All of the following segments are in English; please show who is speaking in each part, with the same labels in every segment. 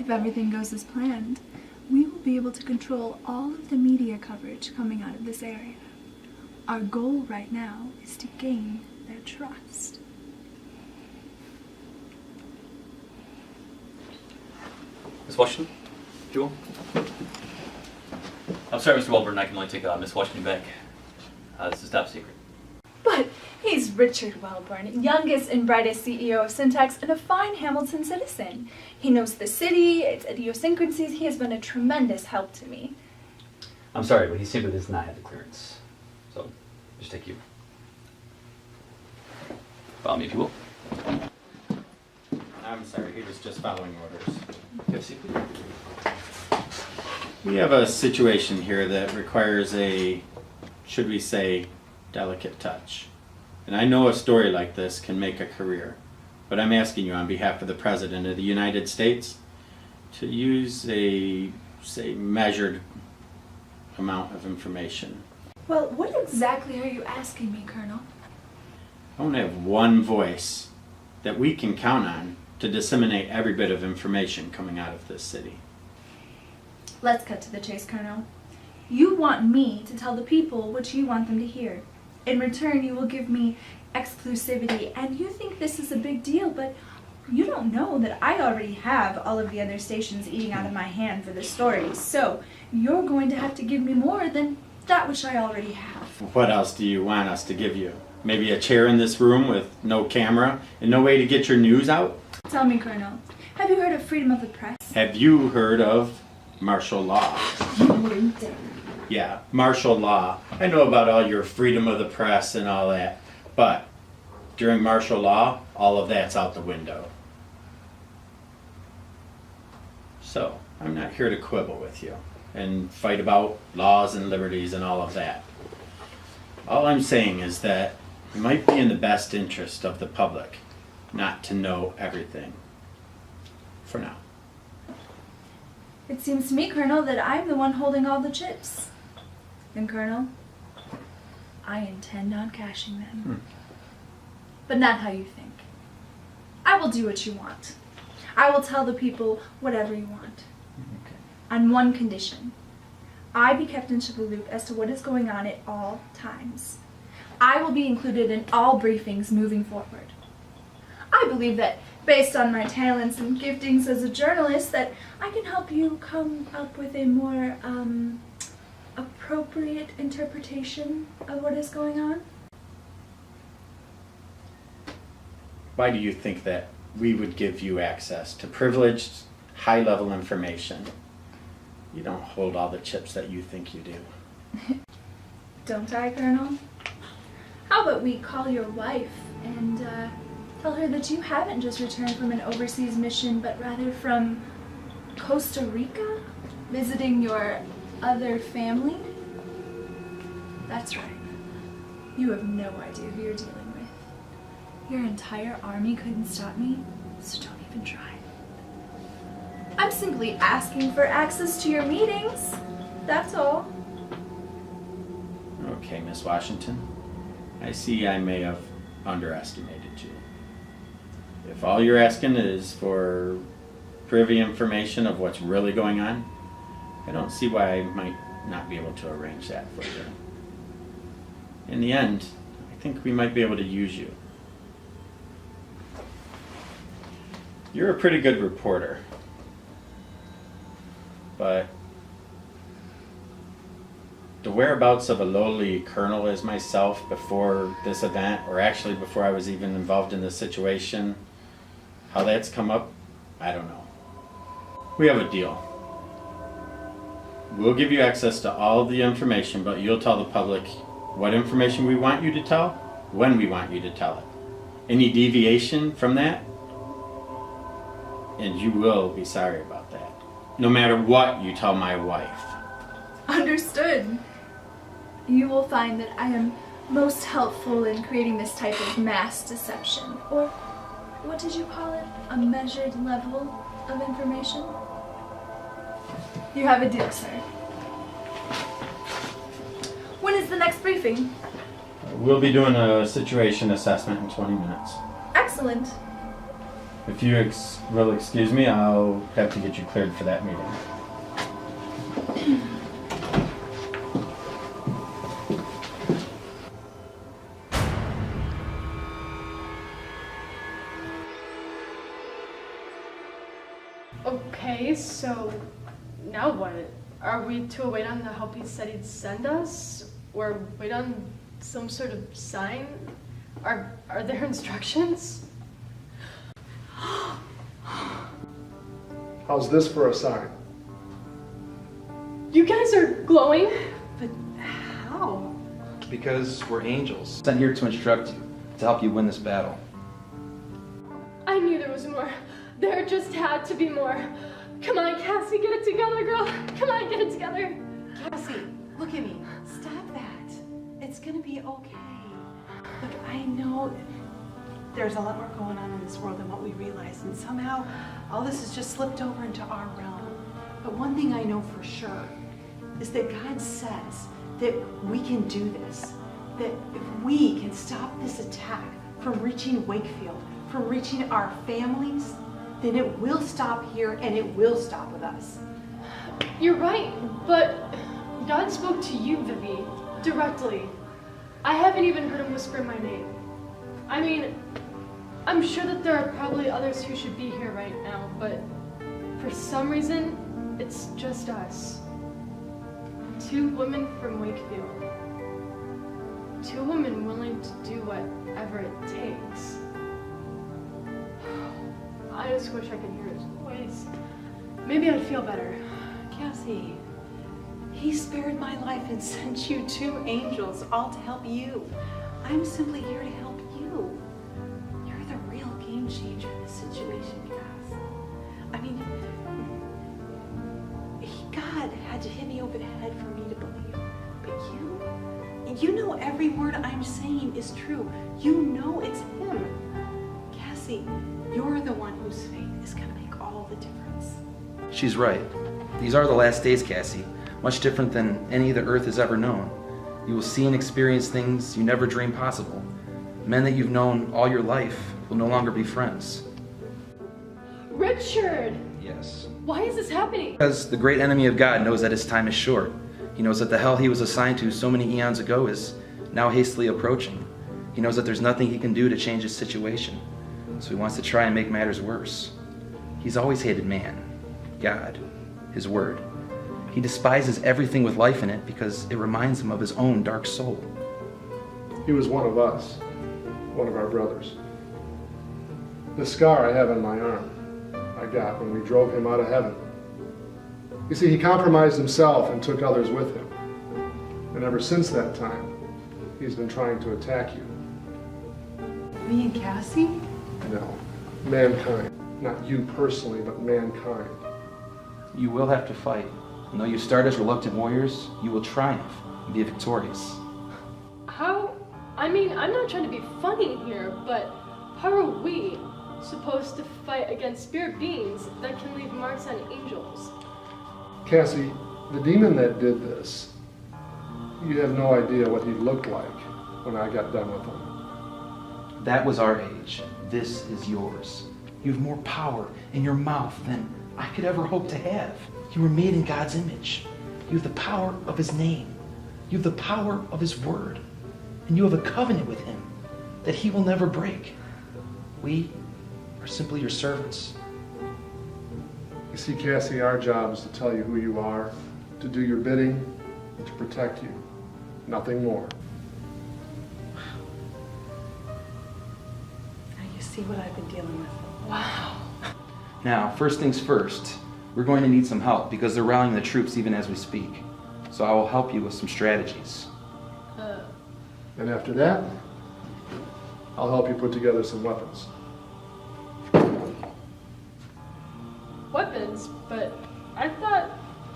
Speaker 1: If everything goes as planned, we will be able to control all of the media coverage coming out of this area. Our goal right now is to gain their trust.
Speaker 2: Miss Washington? Jewel? I'm sorry, Mr. Walburn, I can only take Miss Washington back. This is top secret.
Speaker 1: But he's Richard Welburn, youngest and brightest CEO of Syntax and a fine Hamilton citizen. He knows the city, its idiosyncrasies. He has been a tremendous help to me.
Speaker 2: I'm sorry, but he simply does not have the clearance. So, just take you. Follow me if you will.
Speaker 3: I'm sorry, he was just following orders.
Speaker 2: Cassie.
Speaker 3: We have a situation here that requires a, should we say, delicate touch. And I know a story like this can make a career, but I'm asking you on behalf of the President of the United States to use a, say, measured amount of information.
Speaker 1: Well, what exactly are you asking me, Colonel?
Speaker 3: I want to have one voice that we can count on to disseminate every bit of information coming out of this city.
Speaker 1: Let's cut to the chase, Colonel. You want me to tell the people what you want them to hear. In return, you will give me exclusivity, and you think this is a big deal, but you don't know that I already have all of the other stations eating out of my hand for the stories, so you're going to have to give me more than that which I already have.
Speaker 3: What else do you want us to give you? Maybe a chair in this room with no camera and no way to get your news out?
Speaker 1: Tell me, Colonel, have you heard of freedom of the press?
Speaker 3: Have you heard of martial law?
Speaker 1: You wouldn't dare.
Speaker 3: Yeah, martial law. I know about all your freedom of the press and all that, but during martial law, all of that's out the window. So, I'm not here to quibble with you and fight about laws and liberties and all of that. All I'm saying is that it might be in the best interest of the public not to know everything. For now.
Speaker 1: It seems to me, Colonel, that I'm the one holding all the chips. And, Colonel, I intend on cashing them. But not how you think. I will do what you want. I will tell the people whatever you want.
Speaker 3: Okay.
Speaker 1: On one condition. I be kept into the loop as to what is going on at all times. I will be included in all briefings moving forward. I believe that, based on my talents and giftings as a journalist, that I can help you come up with a more, appropriate interpretation of what is going on.
Speaker 3: Why do you think that we would give you access to privileged, high-level information? You don't hold all the chips that you think you do.
Speaker 1: Don't I, Colonel? How about we call your wife and tell her that you haven't just returned from an overseas mission, but rather from Costa Rica, visiting your other family? That's right. You have no idea who you're dealing with. Your entire army couldn't stop me, so don't even try. I'm simply asking for access to your meetings. That's all.
Speaker 3: Okay, Miss Washington. I see I may have underestimated you. If all you're asking is for privy information of what's really going on, I don't see why I might not be able to arrange that for you. In the end, I think we might be able to use you. You're a pretty good reporter, but the whereabouts of a lowly colonel as myself before this event, or actually before I was even involved in this situation, how that's come up, I don't know. We have a deal. We'll give you access to all the information, but you'll tell the public what information we want you to tell, when we want you to tell it. Any deviation from that, and you will be sorry about that. No matter what you tell my wife.
Speaker 1: Understood. You will find that I am most helpful in creating this type of mass deception, or what did you call it? A measured level of information? You have a deal, sir. When is the next briefing?
Speaker 3: We'll be doing a situation assessment in 20 minutes.
Speaker 1: Excellent.
Speaker 3: If you will excuse me, I'll have to get you cleared for that meeting.
Speaker 4: Okay, so now what? Are we to wait on the help he said he'd send us? Or wait on some sort of sign? Are there instructions?
Speaker 5: How's this for a sign?
Speaker 4: You guys are glowing?
Speaker 6: But how?
Speaker 7: Because we're angels. Sent here to instruct you, to help you win this battle.
Speaker 4: I knew there was more. There just had to be more. Come on, Cassie, get it together, girl. Come on, get it together.
Speaker 6: Cassie, look at me. Stop that. It's gonna be okay. Look, I know there's a lot more going on in this world than what we realize, and somehow all this has just slipped over into our realm. But one thing I know for sure is that God says that we can do this. That if we can stop this attack from reaching Wakefield, from reaching our families, then it will stop here and it will stop with us.
Speaker 4: You're right, but God spoke to you, Vivi, directly. I haven't even heard him whisper my name. I mean, I'm sure that there are probably others who should be here right now, but for some reason, it's just us. 2 women from Wakefield. 2 women willing to do whatever it takes. I just wish I could hear his voice. Maybe I'd feel better.
Speaker 6: Cassie, he spared my life and sent you 2 angels, all to help you. I'm simply here to help you. You're the real game changer in this situation, Cass. I mean, God had to hit me over the head for me to believe. But you know every word I'm saying is true. You know it's him. Cassie, you're the one whose faith is going to make all the difference.
Speaker 7: She's right. These are the last days, Cassie. Much different than any the earth has ever known. You will see and experience things you never dreamed possible. Men that you've known all your life will no longer be friends.
Speaker 4: Richard!
Speaker 7: Yes.
Speaker 4: Why is this happening?
Speaker 7: Because the great enemy of God knows that his time is short. He knows that the hell he was assigned to so many eons ago is now hastily approaching. He knows that there's nothing he can do to change his situation. So he wants to try and make matters worse. He's always hated man, God, his word. He despises everything with life in it because it reminds him of his own dark soul.
Speaker 5: He was one of us, one of our brothers. The scar I have on my arm, I got when we drove him out of heaven. You see, he compromised himself and took others with him. And ever since that time, he's been trying to attack you.
Speaker 6: Me and Cassie?
Speaker 5: No, mankind. Not you personally, but mankind.
Speaker 7: You will have to fight. And though you start as reluctant warriors, you will triumph and be victorious.
Speaker 4: How? I mean, I'm not trying to be funny here, but how are we supposed to fight against spirit beings that can leave marks on angels?
Speaker 5: Cassie, the demon that did this, you have no idea what he looked like when I got done with him.
Speaker 7: That was our age. This is yours. You have more power in your mouth than I could ever hope to have. You were made in God's image. You have the power of his name. You have the power of his word. And you have a covenant with him that he will never break. We are simply your servants.
Speaker 5: You see, Cassie, our job is to tell you who you are, to do your bidding, and to protect you. Nothing more.
Speaker 6: Now you see what I've been dealing with.
Speaker 4: Wow.
Speaker 7: Now, first things first, we're going to need some help because they're rallying the troops even as we speak. So I will help you with some strategies.
Speaker 5: And after that, I'll help you put together some weapons.
Speaker 4: Weapons? But I thought,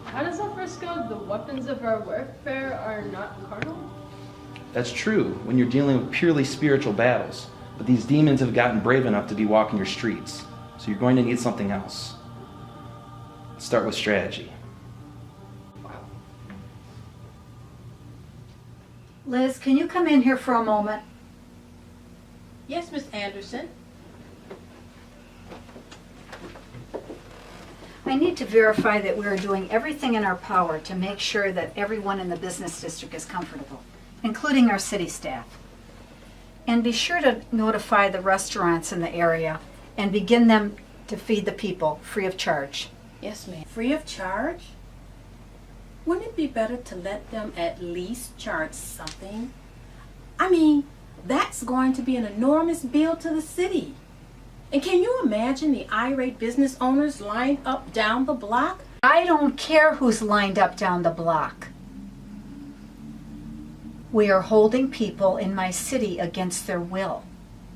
Speaker 4: how does that first go? The weapons of our warfare are not carnal?
Speaker 7: That's true when you're dealing with purely spiritual battles. But these demons have gotten brave enough to be walking your streets. So you're going to need something else. Let's start with strategy.
Speaker 8: Liz, can you come in here for a moment?
Speaker 9: Yes, Miss Anderson.
Speaker 8: I need to verify that we are doing everything in our power to make sure that everyone in the business district is comfortable, including our city staff. And be sure to notify the restaurants in the area and begin them to feed the people free of charge.
Speaker 9: Yes, ma'am. Free of charge? Wouldn't it be better to let them at least charge something? I mean, that's going to be an enormous bill to the city. And can you imagine the irate business owners lined up down the block?
Speaker 8: I don't care who's lined up down the block. We are holding people in my city against their will.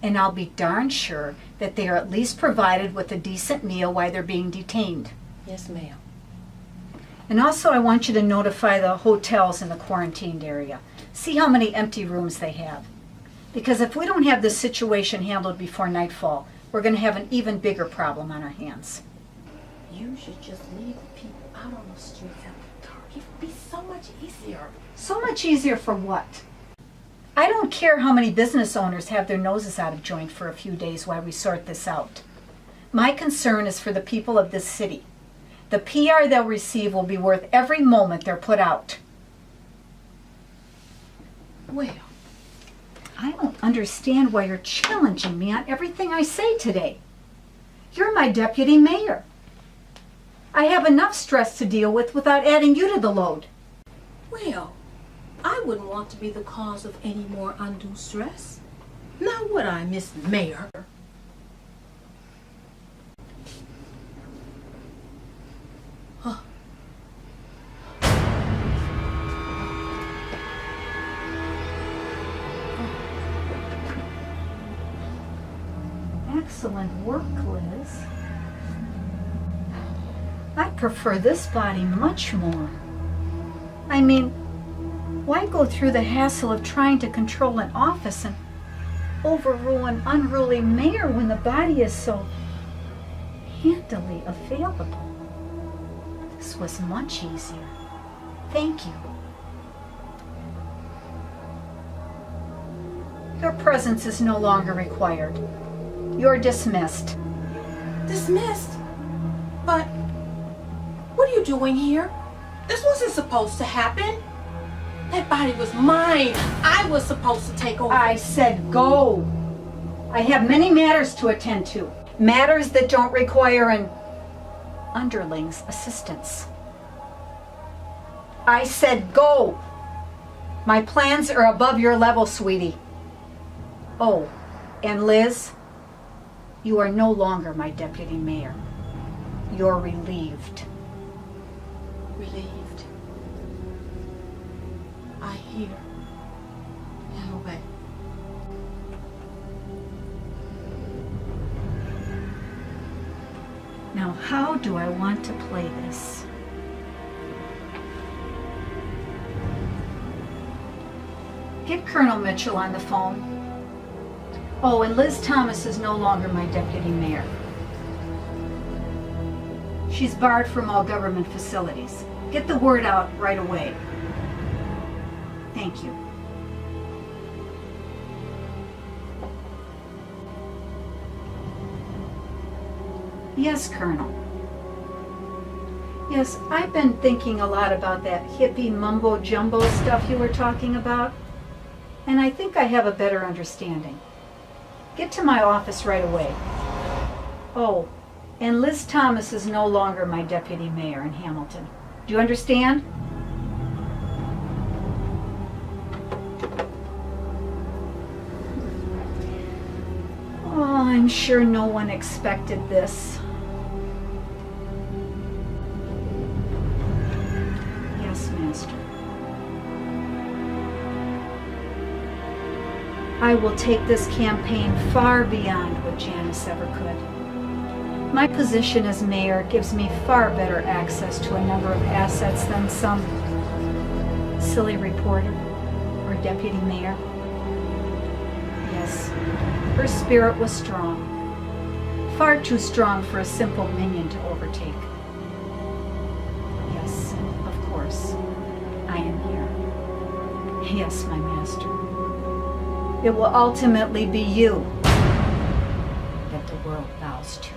Speaker 8: And I'll be darn sure that they are at least provided with a decent meal while they're being detained.
Speaker 9: Yes, ma'am.
Speaker 8: And also I want you to notify the hotels in the quarantined area. See how many empty rooms they have. Because if we don't have this situation handled before nightfall, we're going to have an even bigger problem on our hands.
Speaker 9: You should just leave the people out on the streets after dark. It would be so much easier.
Speaker 8: So much easier for what? I don't care how many business owners have their noses out of joint for a few days while we sort this out. My concern is for the people of this city. The PR they'll receive will be worth every moment they're put out.
Speaker 9: Well,
Speaker 8: I don't understand why you're challenging me on everything I say today. You're my deputy mayor. I have enough stress to deal with without adding you to the load.
Speaker 9: well, I wouldn't want to be the cause of any more undue stress. Now would I, Miss Mayor? Huh.
Speaker 8: Excellent work, Liz. I prefer this body much more. I mean, why go through the hassle of trying to control an office and overrule an unruly mayor when the body is so handily available? This was much easier. Thank you. Your presence is no longer required. You're dismissed.
Speaker 9: Dismissed? But what are you doing here? This wasn't supposed to happen. That body was mine. I was supposed to take over.
Speaker 8: I said go. I have many matters to attend to. Matters that don't require an underling's assistance. I said go. My plans are above your level, sweetie. Oh, and Liz, you are no longer my deputy mayor. You're relieved.
Speaker 9: Relieved. I hear and obey.
Speaker 8: Now, how do I want to play this? Get Colonel Mitchell on the phone. Oh, and Liz Thomas is no longer my deputy mayor. She's barred from all government facilities. Get the word out right away. Thank you. Yes, Colonel. Yes, I've been thinking a lot about that hippie mumbo-jumbo stuff you were talking about, and I think I have a better understanding. Get to my office right away. Oh, and Liz Thomas is no longer my deputy mayor in Hamilton. Do you understand? Oh, I'm sure no one expected this. Yes, Master. I will take this campaign far beyond what Janice ever could. My position as mayor gives me far better access to a number of assets than some silly reporter or deputy mayor. Yes, her spirit was strong, far too strong for a simple minion to overtake. Yes, of course, I am here. Yes, my master. It will ultimately be you that the world bows to.